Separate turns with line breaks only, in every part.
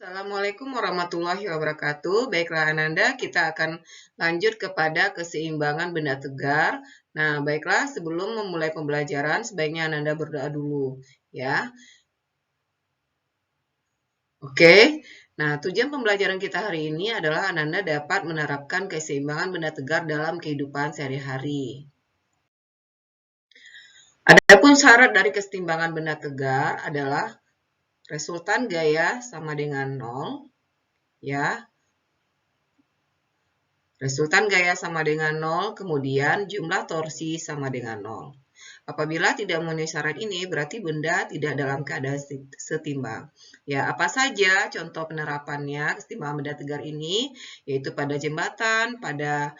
Assalamualaikum warahmatullahi wabarakatuh. Baiklah Ananda, kita akan lanjut kepada keseimbangan benda tegar. Nah, baiklah sebelum memulai pembelajaran sebaiknya Ananda berdoa dulu, ya. Oke. Nah, tujuan pembelajaran kita hari ini adalah Ananda dapat menerapkan keseimbangan benda tegar dalam kehidupan sehari-hari. Adapun syarat dari keseimbangan benda tegar adalah resultan gaya sama dengan 0, ya. Resultan gaya sama dengan 0, kemudian jumlah torsi sama dengan 0. Apabila tidak memenuhi syarat ini, berarti benda tidak dalam keadaan setimbang. Ya, apa saja contoh penerapannya kesetimbangan benda tegar ini? Yaitu pada jembatan, pada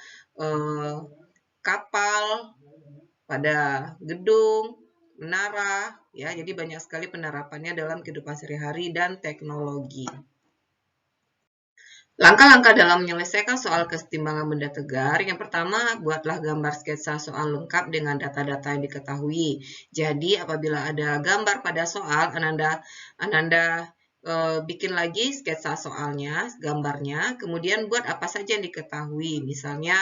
kapal, pada gedung, menara, ya. Jadi banyak sekali penerapannya dalam kehidupan sehari-hari dan teknologi. Langkah-langkah dalam menyelesaikan soal kesetimbangan benda tegar, yang pertama, buatlah gambar sketsa soal lengkap dengan data-data yang diketahui. Jadi, apabila ada gambar pada soal, Ananda bikin lagi sketsa soalnya, gambarnya, kemudian buat apa saja yang diketahui. Misalnya,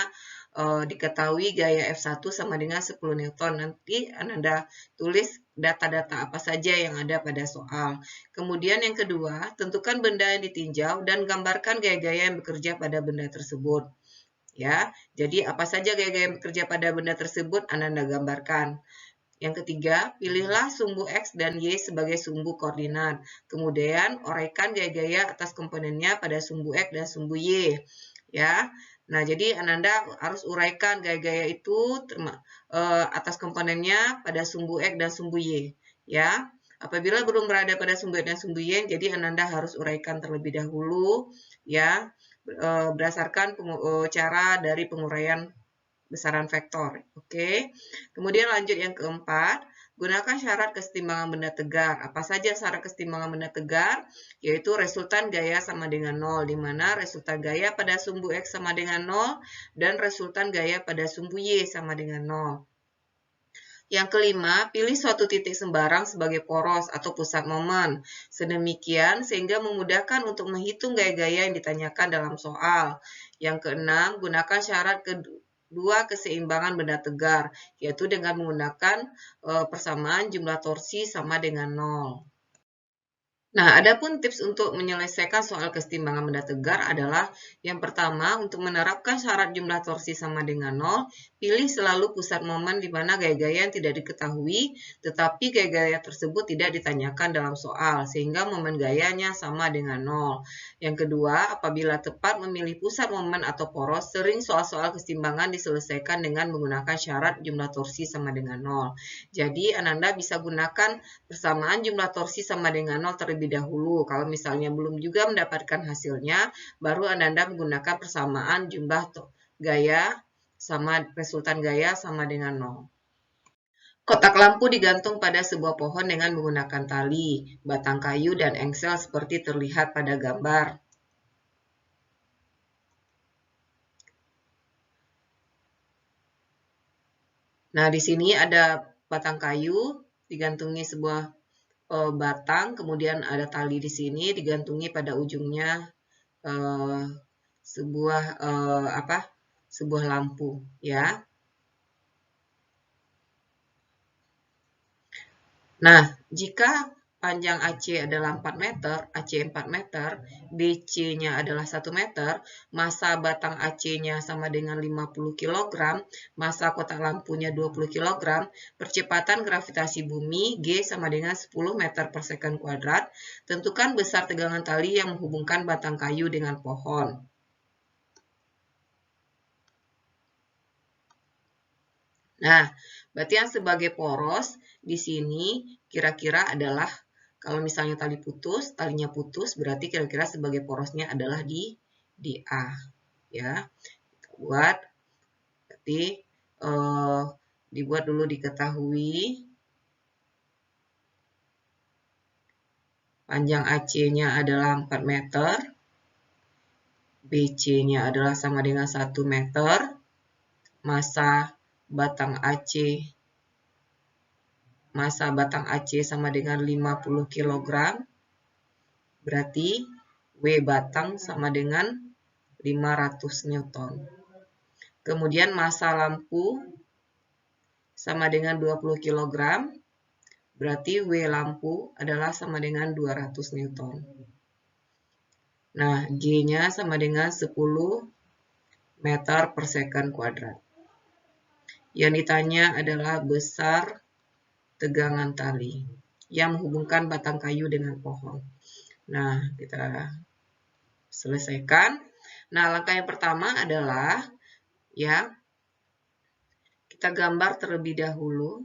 diketahui gaya F1 sama dengan 10 Newton. Nanti Ananda tulis data-data apa saja yang ada pada soal. Kemudian yang kedua, tentukan benda yang ditinjau dan gambarkan gaya-gaya yang bekerja pada benda tersebut. Ya, jadi apa saja gaya-gaya yang bekerja pada benda tersebut Anda gambarkan. Yang ketiga, pilihlah sumbu X dan Y sebagai sumbu koordinat. Kemudian, uraikan gaya-gaya atas komponennya pada sumbu X dan sumbu Y. Ya, nah jadi Ananda harus uraikan gaya-gaya itu atas komponennya pada sumbu X dan sumbu Y. Ya, apabila belum berada pada sumbu X dan sumbu Y, jadi Ananda harus uraikan terlebih dahulu, ya, berdasarkan cara dari penguraian besaran vektor. Oke. Kemudian lanjut yang keempat, gunakan syarat kesetimbangan benda tegar. Apa saja syarat kesetimbangan benda tegar? Yaitu resultan gaya sama dengan 0, di mana resultan gaya pada sumbu X sama dengan 0 dan resultan gaya pada sumbu Y sama dengan 0. Yang kelima, pilih suatu titik sembarang sebagai poros atau pusat momen. Sedemikian sehingga memudahkan untuk menghitung gaya-gaya yang ditanyakan dalam soal. Yang keenam, gunakan syarat kedua keseimbangan benda tegar, yaitu dengan menggunakan persamaan jumlah torsi sama dengan 0. Nah, adapun tips untuk menyelesaikan soal kesetimbangan benda tegar adalah yang pertama, untuk menerapkan syarat jumlah torsi sama dengan 0, pilih selalu pusat momen di mana gaya-gaya yang tidak diketahui, tetapi gaya-gaya tersebut tidak ditanyakan dalam soal, sehingga momen gayanya sama dengan 0. Yang kedua, apabila tepat memilih pusat momen atau poros, sering soal-soal kesetimbangan diselesaikan dengan menggunakan syarat jumlah torsi sama dengan 0. Jadi, Ananda bisa gunakan persamaan jumlah torsi sama dengan 0 terlebih dahulu. Kalau misalnya belum juga mendapatkan hasilnya, baru Ananda menggunakan persamaan jumlah gaya sama resultan gaya sama dengan 0. Kotak lampu digantung pada sebuah pohon dengan menggunakan tali, batang kayu, dan engsel seperti terlihat pada gambar. Nah, di sini ada batang kayu digantungi sebuah batang, kemudian ada tali di sini digantungi pada ujungnya sebuah lampu, ya. Nah, jika panjang AC adalah 4 meter, AC 4 meter, BC-nya adalah 1 meter, massa batang AC-nya sama dengan 50 kg, massa kotak lampunya 20 kg, percepatan gravitasi bumi G sama dengan 10 meter per second kuadrat, tentukan besar tegangan tali yang menghubungkan batang kayu dengan pohon. Nah, berarti yang sebagai poros di sini kira-kira adalah kalau misalnya talinya putus, berarti kira-kira sebagai porosnya adalah di A, ya. Kita buat, berarti dibuat dulu diketahui panjang AC-nya adalah 4 meter, BC-nya adalah sama dengan 1 meter, massa batang AC sama dengan 50 kg. Berarti W batang sama dengan 500 Newton. Kemudian massa lampu sama dengan 20 kg, berarti W lampu adalah sama dengan 200 Newton. Nah, G-nya sama dengan 10 meter per second kuadrat. Yang ditanya adalah besar tegangan tali yang menghubungkan batang kayu dengan pohon. Nah, kita selesaikan. Nah, langkah yang pertama adalah ya kita gambar terlebih dahulu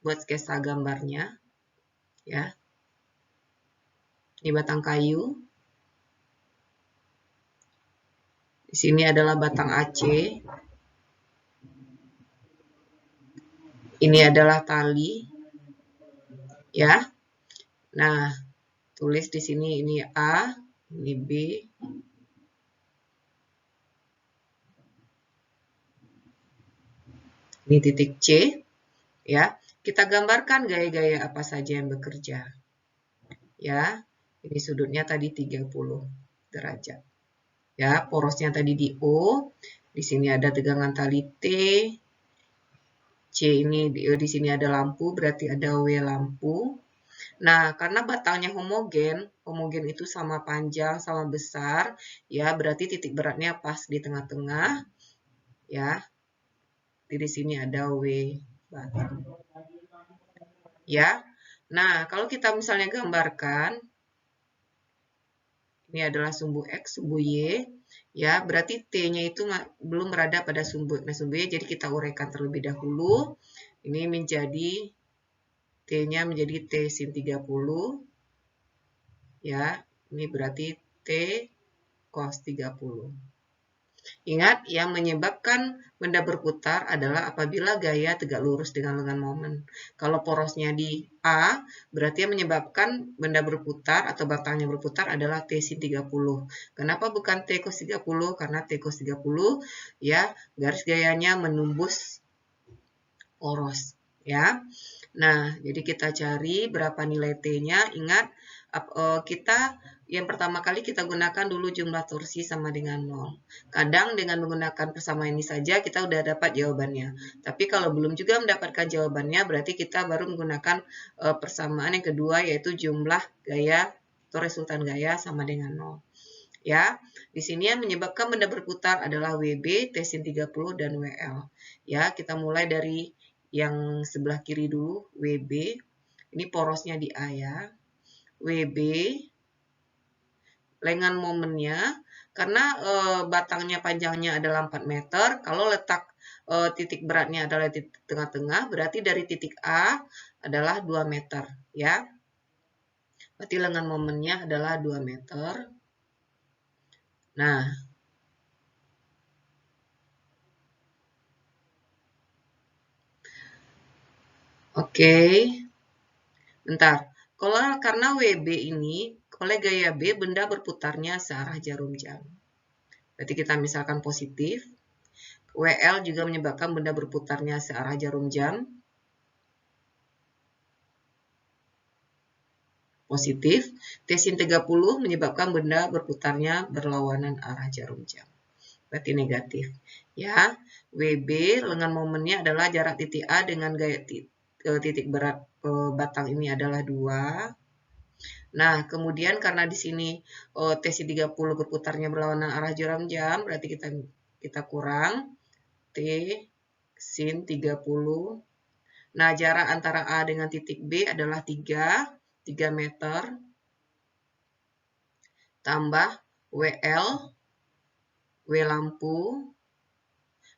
buat sketsa gambarnya ya. Ini batang kayu. Di sini adalah batang AC. Ini adalah tali ya. Nah, tulis di sini ini A, ini B, ini titik C, ya. Kita gambarkan gaya-gaya apa saja yang bekerja. Ya, ini sudutnya tadi 30 derajat. Ya, porosnya tadi di O, di sini ada tegangan tali T, C ini di sini ada lampu, berarti ada W lampu. Nah, karena batangnya homogen itu sama panjang, sama besar, ya berarti titik beratnya pas di tengah-tengah, ya. Di sini ada W batang. Ya. Nah, kalau kita misalnya gambarkan, ini adalah sumbu X, sumbu Y, ya berarti T-nya itu belum berada pada sumbu X, sumbu Y, jadi kita uraikan terlebih dahulu. Ini menjadi T-nya menjadi T sin 30. Ya, ini berarti T cos 30. Ingat, yang menyebabkan benda berputar adalah apabila gaya tegak lurus dengan lengan momen. Kalau porosnya di A, berarti yang menyebabkan benda berputar atau batangnya berputar adalah T sin 30. Kenapa bukan T cos 30? Karena T cos 30 ya garis gayanya menumbus poros ya. Nah, jadi kita cari berapa nilai T-nya. Ingat, kita yang pertama kali kita gunakan dulu jumlah torsi sama dengan 0. Kadang dengan menggunakan persamaan ini saja kita udah dapat jawabannya. Tapi kalau belum juga mendapatkan jawabannya, berarti kita baru menggunakan persamaan yang kedua, yaitu jumlah gaya atau resultan gaya sama dengan 0. Ya, di sini yang menyebabkan benda berputar adalah WB, T sin 30, dan WL. Ya, kita mulai dari yang sebelah kiri dulu, WB. Ini porosnya di A ya. WB, lengan momennya, karena batangnya panjangnya adalah 4 meter, kalau letak titik beratnya adalah di tengah-tengah, berarti dari titik A adalah 2 meter. Ya. Berarti lengan momennya adalah 2 meter. Nah, oke. Bentar. Karena WB ini, oleh gaya B, benda berputarnya searah jarum jam. Berarti kita misalkan positif. WL juga menyebabkan benda berputarnya searah jarum jam. Positif. T sin 30 menyebabkan benda berputarnya berlawanan arah jarum jam. Berarti negatif. Ya, WB, lengan momennya adalah jarak titik A dengan gaya titik berat batang ini adalah 2. Nah, kemudian karena di sini T sin 30 berputarnya berlawanan arah jarum jam, berarti kita kurang T sin 30. Nah, jarak antara A dengan titik B adalah 3 meter. Tambah WL, W lampu.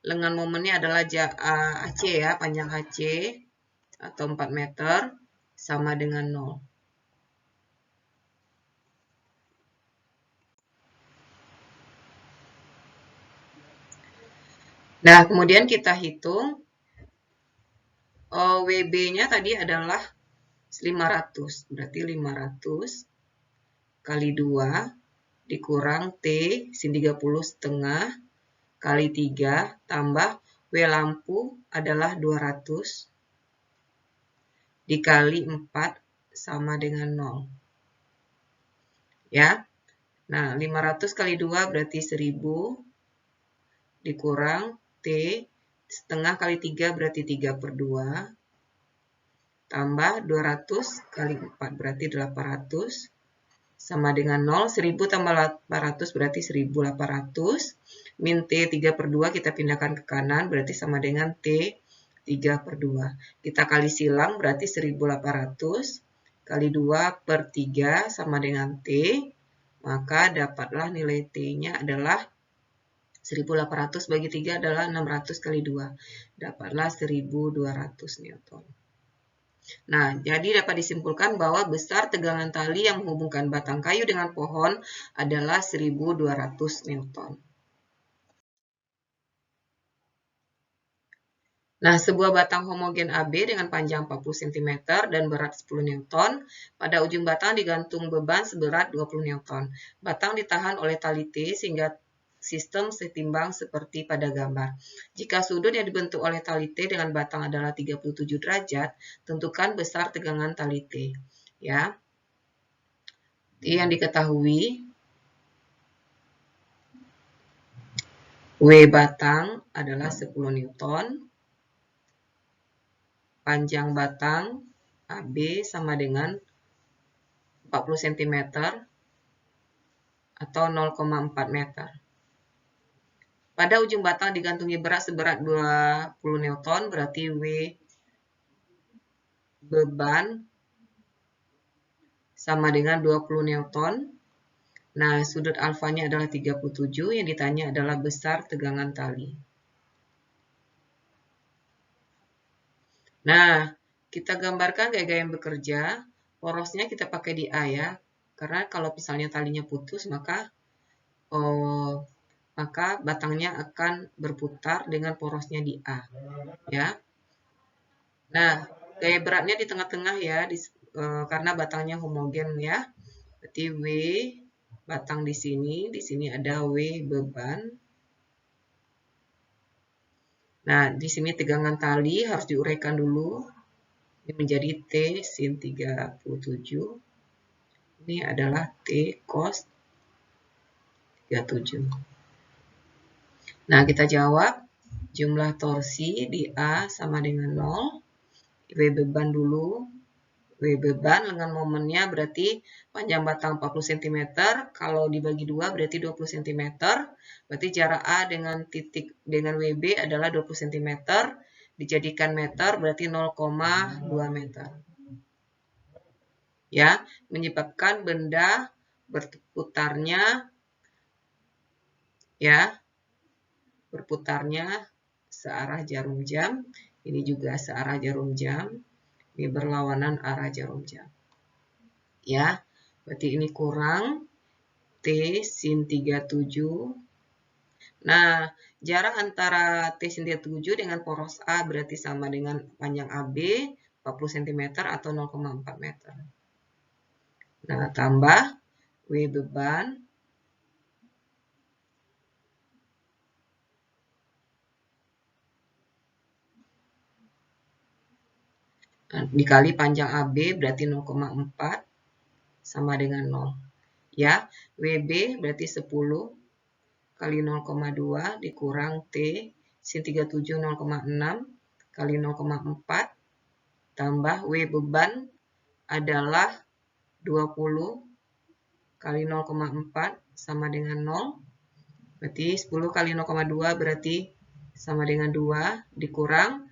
Lengan momennya adalah AC ya, panjang AC atau 4 meter sama dengan 0. Nah, kemudian kita hitung WB-nya tadi adalah 500. Berarti 500 kali 2 dikurang T sin 30 setengah kali 3 tambah W lampu adalah 200 dikali 4 sama dengan 0. Ya. Nah, 500 kali 2 berarti 1000 dikurang T setengah kali 3 berarti 3/2 tambah 200 kali 4 berarti 800 sama dengan 0. 1000 tambah 800 berarti 1800. Min T 3/2 kita pindahkan ke kanan berarti sama dengan T 3/2. Kita kali silang berarti 1800 kali 2/3 sama dengan T. Maka dapatlah nilai T-nya adalah 1800 bagi 3 adalah 600 kali 2. Dapatlah 1200 Newton. Nah, jadi dapat disimpulkan bahwa besar tegangan tali yang menghubungkan batang kayu dengan pohon adalah 1200 Newton. Nah, sebuah batang homogen AB dengan panjang 40 cm dan berat 10 Newton, pada ujung batang digantung beban seberat 20 Newton. Batang ditahan oleh tali T sehingga sistem setimbang seperti pada gambar. Jika sudut yang dibentuk oleh tali T dengan batang adalah 37 derajat, tentukan besar tegangan tali T. Ya. Yang diketahui W batang adalah 10 Newton. Panjang batang AB sama dengan 40 cm atau 0,4 meter. Pada ujung batang digantungi berat seberat 20 Newton, berarti W beban sama dengan 20 Newton. Nah, sudut alfanya adalah 37, yang ditanya adalah besar tegangan tali. Nah, kita gambarkan gaya yang bekerja. Porosnya kita pakai di A ya, karena kalau misalnya talinya putus, maka batangnya akan berputar dengan porosnya di A. Ya. Nah, gaya beratnya di tengah-tengah ya, karena batangnya homogen ya. Berarti W batang di sini ada W beban. Nah, di sini tegangan tali harus diuraikan dulu. Ini menjadi T sin 37. Ini adalah T cos 37. Nah, kita jawab. Jumlah torsi di A sama dengan 0. W beban dulu. W beban dengan momennya berarti panjang batang 40 cm. Kalau dibagi 2 berarti 20 cm. Berarti jarak A dengan titik dengan WB adalah 20 cm. Dijadikan meter berarti 0,2 meter. Ya, menyebabkan benda berputarnya searah jarum jam. Ini juga searah jarum jam. Ini berlawanan arah jarum jam. Ya, berarti ini kurang T sin 37. Nah, jarak antara T sin 37 dengan poros A berarti sama dengan panjang AB 40 cm atau 0,4 meter. Nah, tambah W beban dikali panjang AB berarti 0,4 sama dengan 0. Ya, WB berarti 10 kali 0,2 dikurang T sin 37 0,6 kali 0,4 tambah W beban adalah 20 kali 0,4 sama dengan 0. Berarti 10 kali 0,2 berarti sama dengan 2 dikurang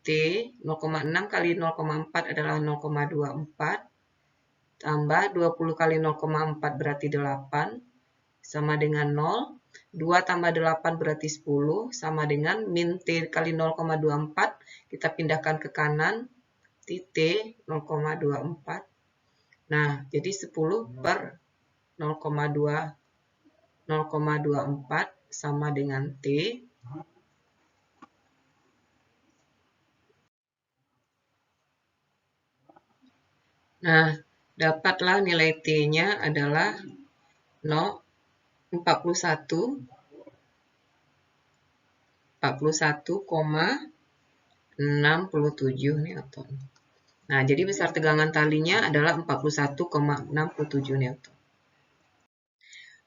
T 0,6 kali 0,4 adalah 0,24 tambah 20 kali 0,4 berarti 8 sama dengan 0. 2 tambah 8 berarti 10 sama dengan min T kali 0,24. Kita pindahkan ke kanan. T 0,24. Nah, jadi 10 per 0,24 sama dengan T. Nah, dapatlah nilai T-nya adalah 41,67 Newton. Nah, jadi besar tegangan talinya adalah 41,67 Newton.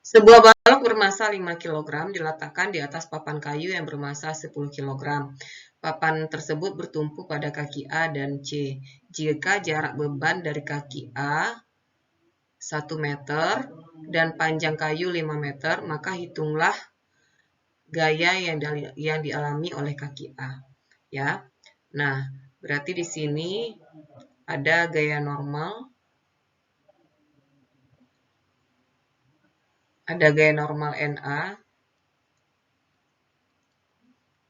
Sebuah balok bermasa 5 kg diletakkan di atas papan kayu yang bermasa 10 kg. Papan tersebut bertumpu pada kaki A dan C. Jika jarak beban dari kaki A 1 meter dan panjang kayu 5 meter, maka hitunglah gaya yang dialami oleh kaki A. Ya. Nah, berarti di sini ada gaya normal. Ada gaya normal NA.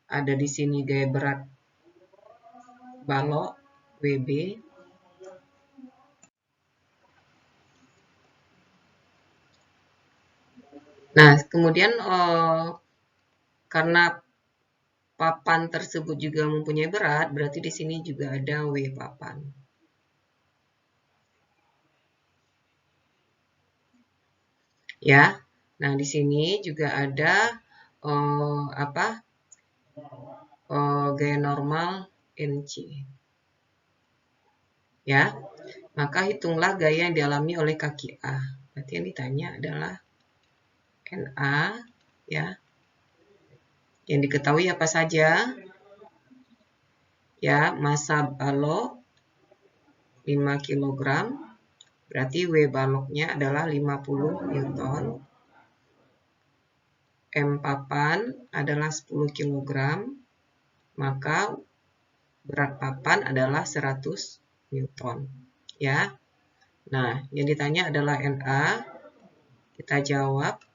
Ada di sini gaya berat balok WB. Nah, kemudian karena papan tersebut juga mempunyai berat, berarti di sini juga ada W papan. Ya. Nah, di sini juga ada gaya normal NC. Ya. Maka hitunglah gaya yang dialami oleh kaki A. Berarti yang ditanya adalah NA, ya. Yang diketahui apa saja? Ya, massa balok 5 kg. Berarti W baloknya adalah 50 Newton. M papan adalah 10 kg. Maka berat papan adalah 100 Newton. Ya. Nah, yang ditanya adalah NA. Kita jawab.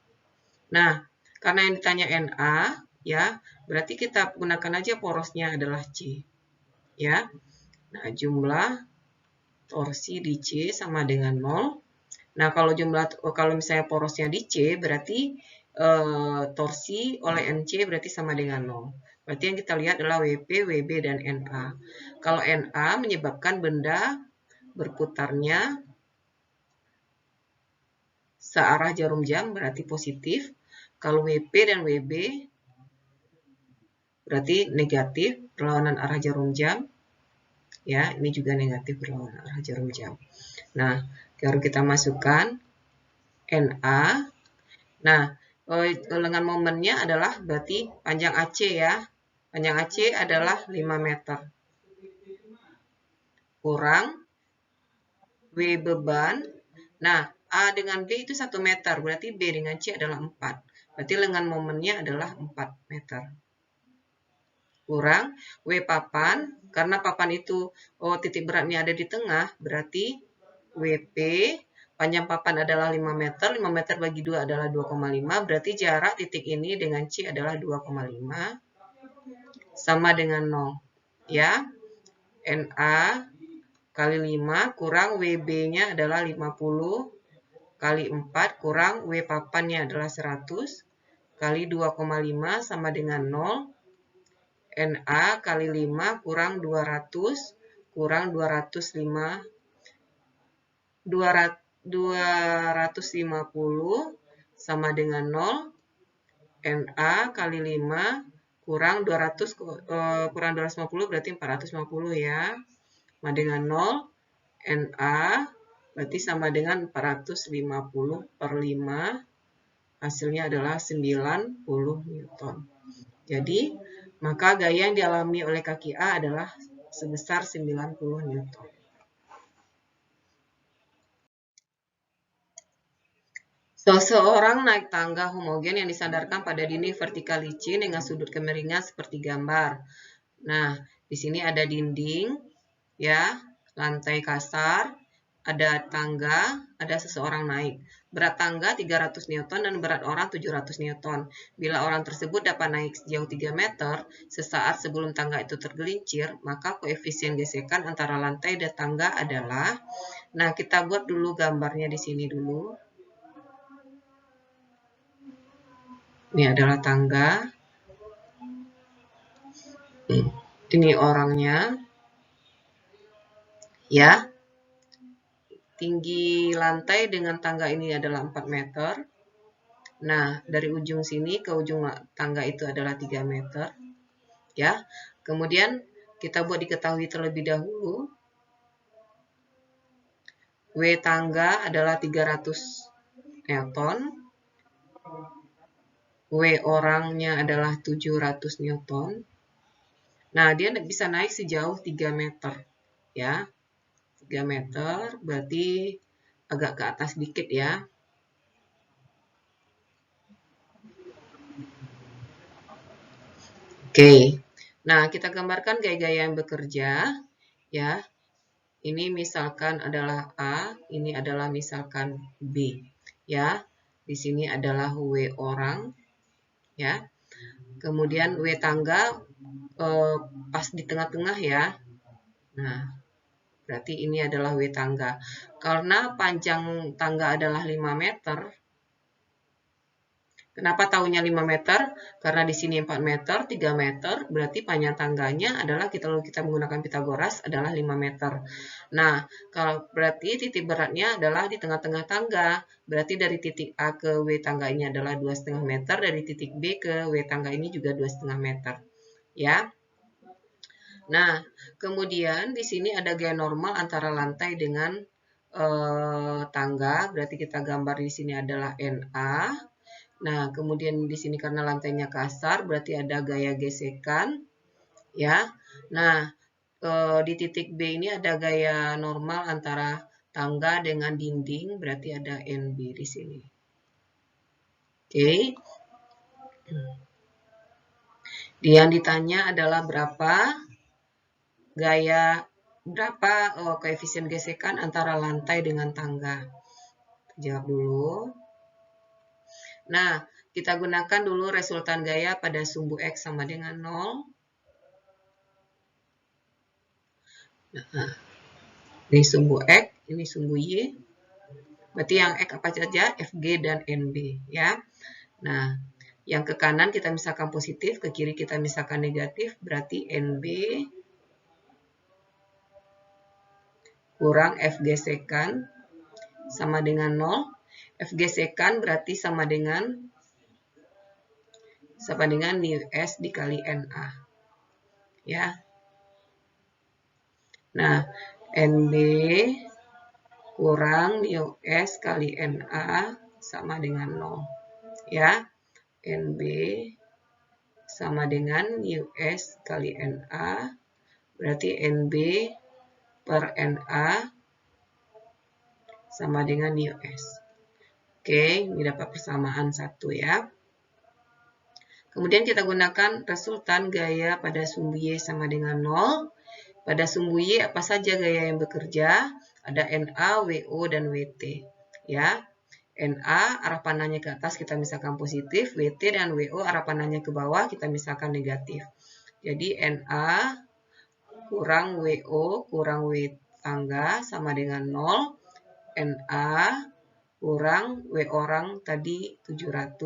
Nah, karena yang ditanya NA, ya, berarti kita gunakan aja porosnya adalah C. Ya. Nah, jumlah torsi di C sama dengan 0. Nah, kalau misalnya porosnya di C, berarti torsi oleh NC berarti sama dengan 0. Berarti yang kita lihat adalah WP, WB, dan NA. Kalau NA menyebabkan benda berputarnya searah jarum jam berarti positif. Kalau WP dan WB berarti negatif, berlawanan arah jarum jam. Ya, ini juga negatif, berlawanan arah jarum jam. Nah, baru kita masukkan NA. Nah, lengan momennya adalah berarti panjang AC ya. Panjang AC adalah 5 meter. Kurang W beban. Nah, A dengan B itu 1 meter. Berarti B dengan C adalah 4. Berarti lengan momennya adalah 4 meter. Kurang W papan. Karena papan itu titik beratnya ada di tengah. Berarti WP. Panjang papan adalah 5 meter. 5 meter bagi 2 adalah 2,5. Berarti jarak titik ini dengan C adalah 2,5. Sama dengan 0. Ya. NA kali 5 kurang WB-nya adalah 50 kali 4 kurang W papannya adalah 100 kali 2,5 sama dengan 0. NA kali 5 kurang 200 kurang 250 sama dengan 0. NA kali 5 kurang 200 kurang 250 berarti 450 ya. Sama dengan 0. NA berarti sama dengan 450 per 5. Hasilnya adalah 90 Newton. Jadi, maka gaya yang dialami oleh kaki A adalah sebesar 90 Newton. Seseorang naik tangga homogen yang disandarkan pada dinding vertikal licin dengan sudut kemiringan seperti gambar. Nah, di sini ada dinding, ya, lantai kasar, ada tangga, ada seseorang naik. Berat tangga 300 Newton dan berat orang 700 Newton. Bila orang tersebut dapat naik sejauh 3 meter, sesaat sebelum tangga itu tergelincir, maka koefisien gesekan antara lantai dan tangga adalah, nah kita buat dulu gambarnya di sini dulu. Ini adalah tangga. Ini orangnya. Ya. Tinggi lantai dengan tangga ini adalah 4 meter. Nah, dari ujung sini ke ujung tangga itu adalah 3 meter. Ya. Kemudian kita buat diketahui terlebih dahulu. W tangga adalah 300 Newton. W orangnya adalah 700 Newton. Nah, dia bisa naik sejauh 3 meter. Ya, 3 meter berarti agak ke atas dikit ya. Oke, nah kita gambarkan gaya-gaya yang bekerja. Ya, ini misalkan adalah A, ini adalah misalkan B. Ya, di sini adalah W orang. Ya, kemudian W tangga pas di tengah-tengah ya. Nah, berarti ini adalah W tangga. Karena panjang tangga adalah 5 meter. Kenapa tahunya 5 meter? Karena di sini 4 meter, 3 meter, berarti panjang tangganya adalah kalau kita menggunakan Pitagoras adalah 5 meter. Nah, kalau berarti titik beratnya adalah di tengah-tengah tangga. Berarti dari titik A ke W tangga ini adalah 2,5 meter, dari titik B ke W tangga ini juga 2,5 meter. Ya. Nah, kemudian di sini ada gaya normal antara lantai dengan tangga. Berarti kita gambar di sini adalah NA. Nah, kemudian di sini karena lantainya kasar, berarti ada gaya gesekan. Ya. Nah, di titik B ini ada gaya normal antara tangga dengan dinding, berarti ada NB di sini. Oke. Yang ditanya adalah berapa koefisien gesekan antara lantai dengan tangga. Jawab dulu. Nah, kita gunakan dulu resultan gaya pada sumbu X sama dengan 0. Nah, ini sumbu X, ini sumbu Y. Berarti yang X apa saja? FG dan NB. Ya. Nah, yang ke kanan kita misalkan positif, ke kiri kita misalkan negatif. Berarti NB kurang F gesekan sama dengan 0. F gesekan berarti sama dengan mu S dikali NA. Ya. Nah, NB kurang mu S kali NA sama dengan 0. Ya. NB sama dengan mu S kali NA. Berarti NB per NA sama dengan mu S. Oke, ini dapat persamaan 1 ya. Kemudian kita gunakan resultan gaya pada sumbu Y sama dengan 0. Pada sumbu Y apa saja gaya yang bekerja? Ada NA, WO, dan WT. Ya, NA arah panahnya ke atas kita misalkan positif, WT dan WO arah panahnya ke bawah kita misalkan negatif. Jadi NA kurang WO kurang W tangga sama dengan 0. NA kurang W orang tadi 700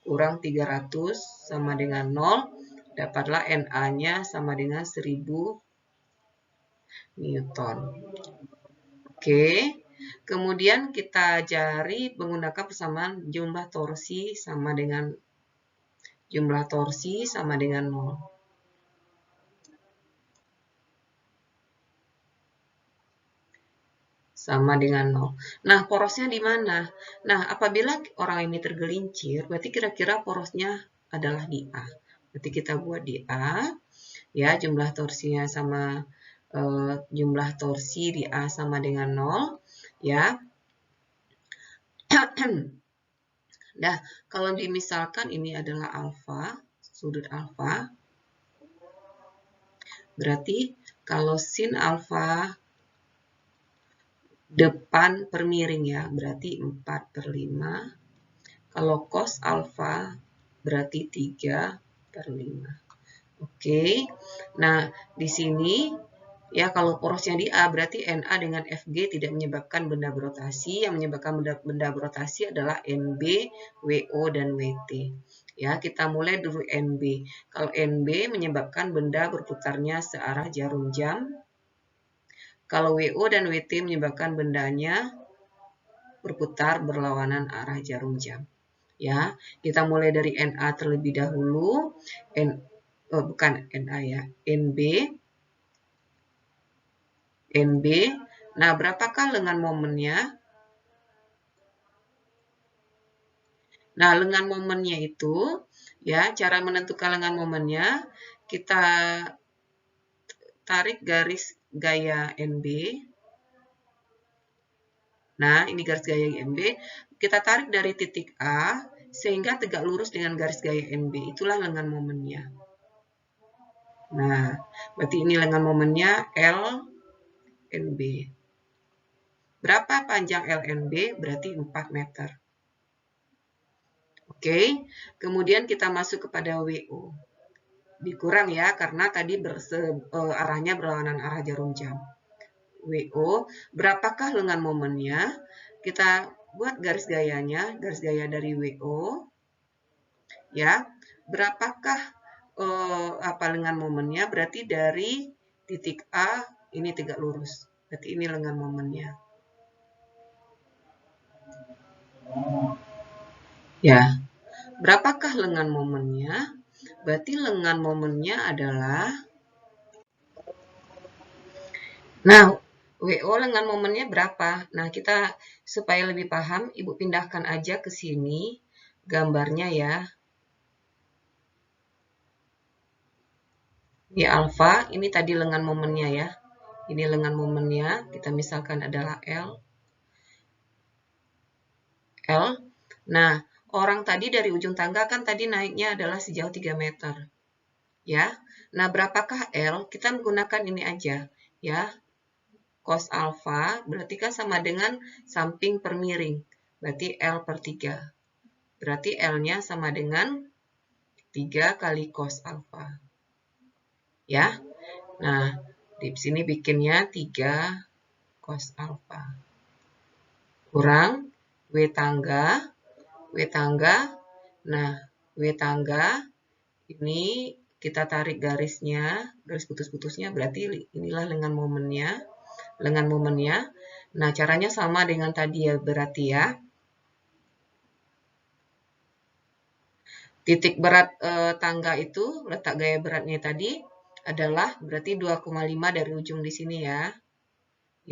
kurang 300 sama dengan 0. Dapatlah NA-nya sama dengan 1000 Newton. Oke. Kemudian kita cari menggunakan persamaan jumlah torsi sama dengan 0. Sama dengan 0. Nah, porosnya di mana? Nah, apabila orang ini tergelincir, berarti kira-kira porosnya adalah di A. Berarti kita buat di A, ya, jumlah torsinya sama jumlah torsi di A sama dengan 0, ya. Nah, kalau dimisalkan ini adalah alfa, sudut alfa, berarti kalau sin alfa depan per miring ya, berarti 4/5. Kalau cos alfa berarti 3/5. Oke. Nah, di sini ya kalau porosnya di A berarti NA dengan FG tidak menyebabkan benda berotasi. Yang menyebabkan benda berotasi adalah NB, WO, dan WT. Ya, kita mulai dulu NB. Kalau NB menyebabkan benda berputarnya searah jarum jam. Kalau WO dan WT menyebabkan bendanya berputar berlawanan arah jarum jam. Ya, kita mulai dari NA terlebih dahulu. Bukan NA ya, NB. Nah, berapakah lengan momennya? Nah, lengan momennya itu, ya, cara menentukan lengan momennya, kita tarik garis gaya NB. Nah, ini garis gaya NB. Kita tarik dari titik A, sehingga tegak lurus dengan garis gaya NB. Itulah lengan momennya. Nah, berarti ini lengan momennya LNB. Berapa panjang LNB? Berarti 4 meter. Oke, kemudian kita masuk kepada WO. Dikurang ya, karena tadi arahnya berlawanan arah jarum jam. WO, berapakah lengan momennya? Kita buat garis gayanya, garis gaya dari WO. Ya, berapakah lengan momennya? Berarti dari titik A ini tegak lurus. Berarti ini lengan momennya. Ya, berapakah lengan momennya? Berarti lengan momennya adalah, nah, WO lengan momennya berapa? Nah, kita supaya lebih paham, Ibu pindahkan aja ke sini gambarnya ya. Ini alfa, ini tadi lengan momennya ya. Ini lengan momennya, kita misalkan adalah L. Nah, orang tadi dari ujung tangga kan tadi naiknya adalah sejauh 3 meter. Ya. Nah, berapakah L? Kita menggunakan ini aja, ya. Cos alfa berarti kan sama dengan samping per miring. Berarti L per 3. Berarti L-nya sama dengan 3 kali cos alfa. Ya. Nah, di sini bikinnya 3 cos alfa. Kurang W tangga. Nah, W tangga ini kita tarik garisnya, garis putus-putusnya, berarti inilah lengan momennya. Nah, caranya sama dengan tadi ya, berarti ya. Titik berat tangga itu, letak gaya beratnya tadi adalah berarti 2,5 dari ujung di sini ya.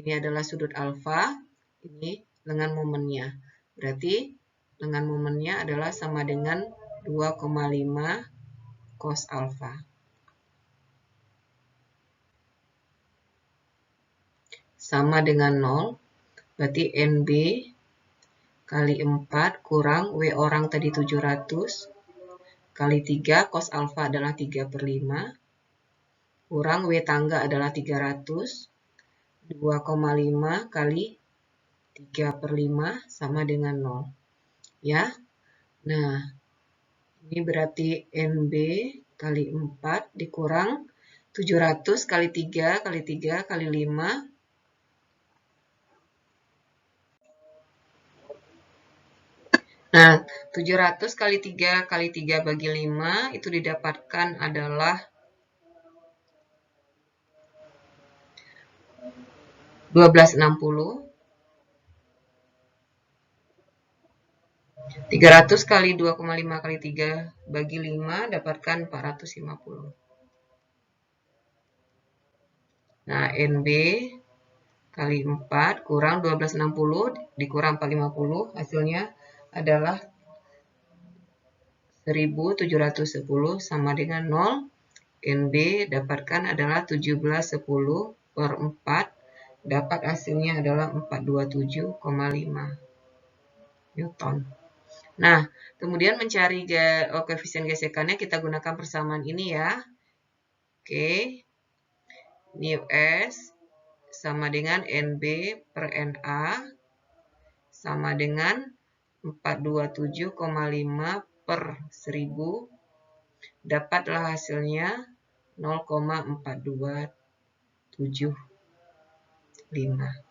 Ini adalah sudut alfa, ini lengan momennya. Berarti lengan momennya adalah sama dengan 2,5 cos alfa. Sama dengan 0, berarti NB kali 4 kurang W orang tadi 700 kali 3, cos alfa adalah 3 per 5, kurang W tangga adalah 300, 2,5 kali 3 per 5 sama dengan 0. Ya, nah ini berarti NB kali 4 dikurang 700 kali 3 kali 3 kali 5. Nah, 700 kali 3 kali 3 bagi 5 itu didapatkan adalah 1260. 300 kali 2,5 kali 3 bagi 5 dapatkan 450. Nah, NB kali 4 kurang 1260 dikurang 450 hasilnya adalah 1710 sama dengan 0. NB dapatkan adalah 1710 per 4. Dapat hasilnya adalah 427,5 Newton. Nah, kemudian mencari koefisien gesekannya kita gunakan persamaan ini ya. Oke. Mu S sama dengan NB per NA sama dengan 427,5 per 1000. Dapatlah hasilnya 0,4275.